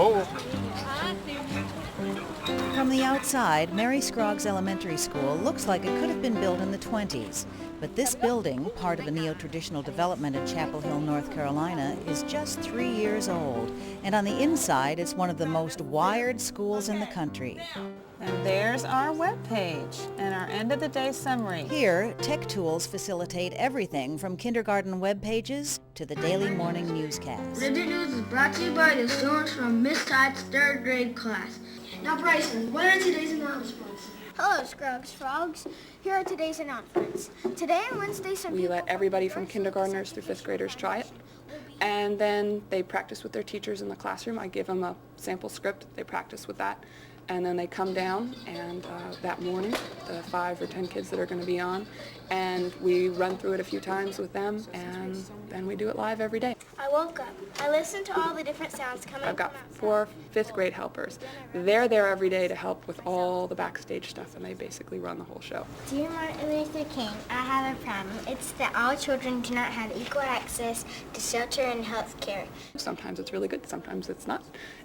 hole. From the outside, Mary Scroggs Elementary School looks like it could have been built in the 20s. But this building, part of a neo-traditional development in Chapel Hill, North Carolina, is just 3 years old. And on the inside, it's one of the most wired schools in the country. And there's our webpage and our end-of-the-day summary. Here, tech tools facilitate everything from kindergarten web pages to the daily morning newscast. The news is brought to you by the students from Miss Todd's 3rd grade class. Now Bryson, what are today's announcements? Hello, Scruggs Frogs. Here are today's announcements. Today on Wednesday, we let everybody from kindergartners through 5th graders try it. And then they practice with their teachers in the classroom. I give them a sample script. They practice with that. And then they come down, and that morning, the 5 or 10 kids that are going to be on, and we run through it a few times with them, and then we do it live every day. I woke up. I listened to all the different sounds coming I've got from outside. 4 5th grade helpers. They're there every day to help with all the backstage stuff, and they basically run the whole show. Dear Martin Luther King, I have a problem. It's that all children do not have equal access to shelter and health care. Sometimes it's really good, sometimes it's not.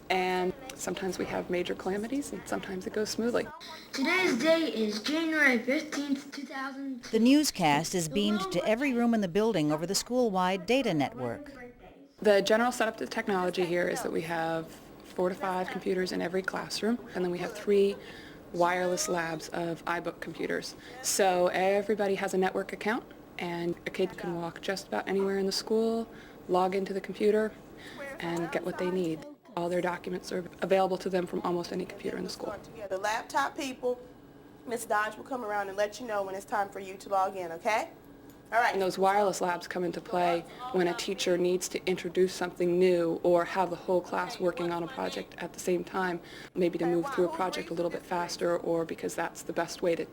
And sometimes we have major calamities, and sometimes it goes smoothly. Today's date is January 15th, 2000. The newscast is beamed to every room in the building over the school-wide data network. The general setup to technology here is that we have 4 to 5 computers in every classroom, and then we have 3 wireless labs of iBook computers. So everybody has a network account, and a kid can walk just about anywhere in the school, log into the computer, and get what they need. All their documents are available to them from almost any computer in the school. The laptop people, Ms. Dodge will come around and let you know when it's time for you to log in, okay? All right. And those wireless labs come into play when a teacher needs to introduce something new or have the whole class working on a project at the same time, maybe to move through a project a little bit faster, or because that's the best way to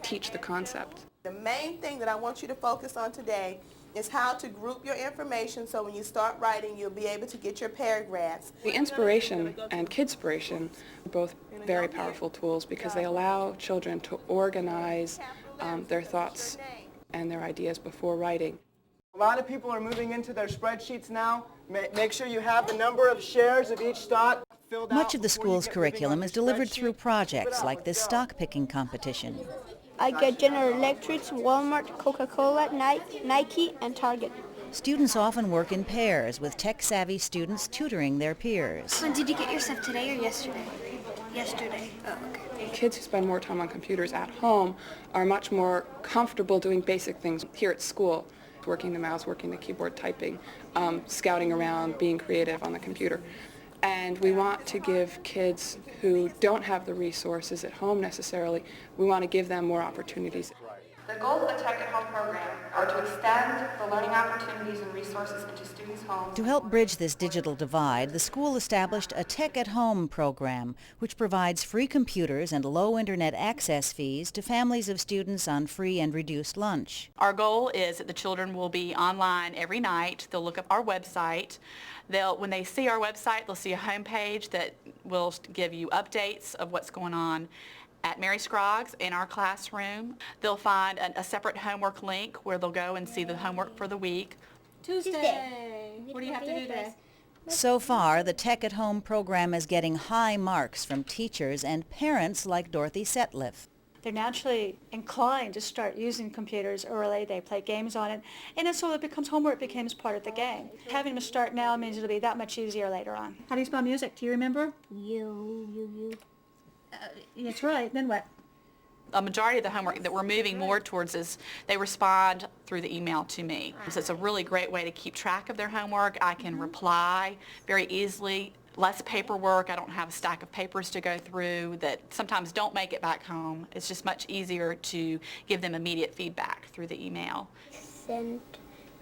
teach the concept. The main thing that I want you to focus on today is how to group your information so when you start writing, you'll be able to get your paragraphs. The inspiration and Kidspiration are both very powerful tools because they allow children to organize their thoughts and their ideas before writing. A lot of people are moving into their spreadsheets now. Make sure you have the number of shares of each stock filled out. Much of the school's curriculum is delivered through projects like this stock picking competition. I get General Electric, Walmart, Coca-Cola, Nike, and Target. Students often work in pairs, with tech-savvy students tutoring their peers. When did you get your stuff, today or yesterday? Yesterday. Oh, okay. Kids who spend more time on computers at home are much more comfortable doing basic things here at school, working the mouse, working the keyboard, typing, scouting around, being creative on the computer. And we want to give kids who don't have the resources at home necessarily, we want to give them more opportunities. The goals of the Tech at Home program are to extend the learning opportunities and resources into students' homes. To help bridge this digital divide, the school established a Tech at Home program, which provides free computers and low internet access fees to families of students on free and reduced lunch. Our goal is that the children will be online every night. They'll look up our website. When they see our website, they'll see a homepage that will give you updates of what's going on at Mary Scroggs in our classroom. They'll find a separate homework link where they'll go and see the homework for the week. Tuesday. What do you have to do today? So far, the Tech at Home program is getting high marks from teachers and parents like Dorothy Setliff. They're naturally inclined to start using computers early. They play games on it. And then so it becomes homework, becomes part of the game. Having them start now means it'll be that much easier later on. How do you spell music? Do you remember? You. That's right. Then what? A majority of the homework that we're moving more towards is they respond through the email to me. So it's a really great way to keep track of their homework. I can reply very easily. Less paperwork. I don't have a stack of papers to go through that sometimes don't make it back home. It's just much easier to give them immediate feedback through the email. Send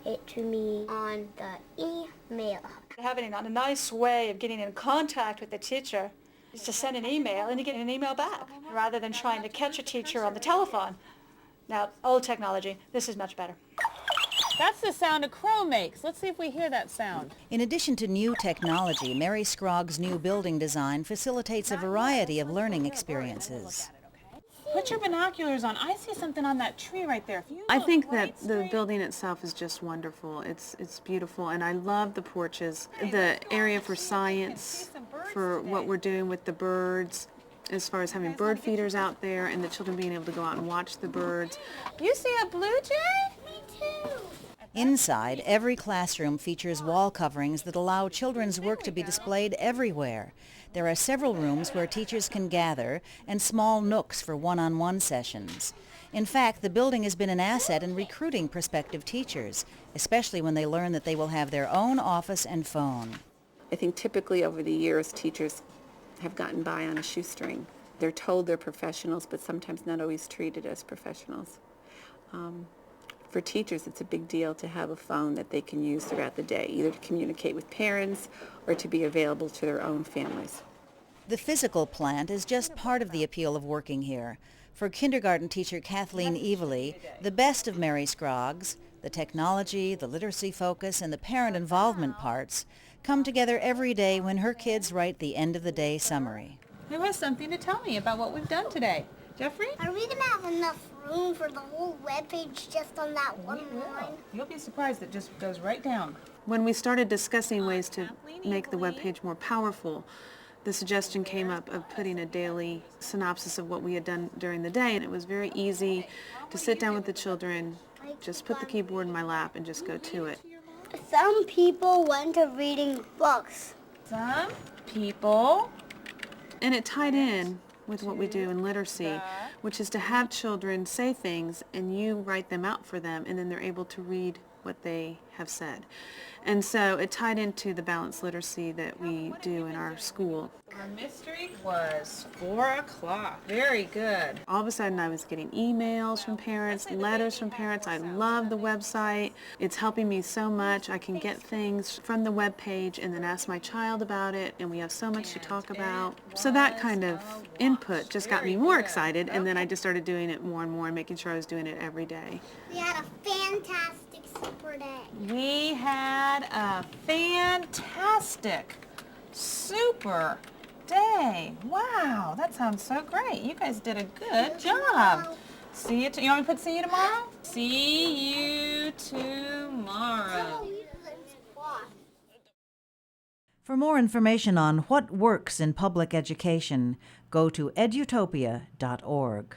it to me on the email. Having a nice way of getting in contact with the teacher is to send an email and you get an email back rather than trying to catch a teacher on the telephone. Now, old technology, this is much better. That's the sound a crow makes. Let's see if we hear that sound. In addition to new technology, Mary Scroggs' new building design facilitates a variety of learning experiences. Put your binoculars on. I see something on that tree right there. I think that the building itself is just wonderful. It's beautiful, and I love the porches. The area for science for what we're doing with the birds, as far as having bird feeders out there and the children being able to go out and watch the birds. You see a blue jay? Me too. Inside, every classroom features wall coverings that allow children's work to be displayed everywhere. There are several rooms where teachers can gather and small nooks for one-on-one sessions. In fact, the building has been an asset in recruiting prospective teachers, especially when they learn that they will have their own office and phone. I think typically over the years, teachers have gotten by on a shoestring. They're told they're professionals, but sometimes not always treated as professionals. For teachers, it's a big deal to have a phone that they can use throughout the day, either to communicate with parents or to be available to their own families. The physical plant is just part of the appeal of working here. For kindergarten teacher Kathleen Evely, the best of Mary Scroggs, the technology, the literacy focus, and the parent involvement parts, come together every day when her kids write the end-of-the-day summary. Who has something to tell me about what we've done today? Jeffrey? Are we going to have enough room for the whole webpage just on that one line? You'll be surprised, it just goes right down. When we started discussing ways to make the webpage more powerful, the suggestion came up of putting a daily synopsis of what we had done during the day, and it was very easy to sit down with the children, just put the keyboard in my lap and just go to it. Some people went to reading books. Some people. And it tied in with what we do in literacy, which is to have children say things and you write them out for them, and then they're able to read what they have said. And so it tied into the balanced literacy that we do in our school. Our mystery was 4 o'clock. Very good. All of a sudden I was getting emails from parents, letters from parents. I love the website. It's helping me so much. I can get things from the web page and then ask my child about it, and we have so much to talk about. So that kind of input just got me more excited, and then I just started doing it more and more and making sure I was doing it every day. We had a fantastic super day. We had a fantastic super day. Wow, that sounds so great. You guys did a good job. See you. You want me to see you tomorrow? See you tomorrow. For more information on what works in public education, go to edutopia.org.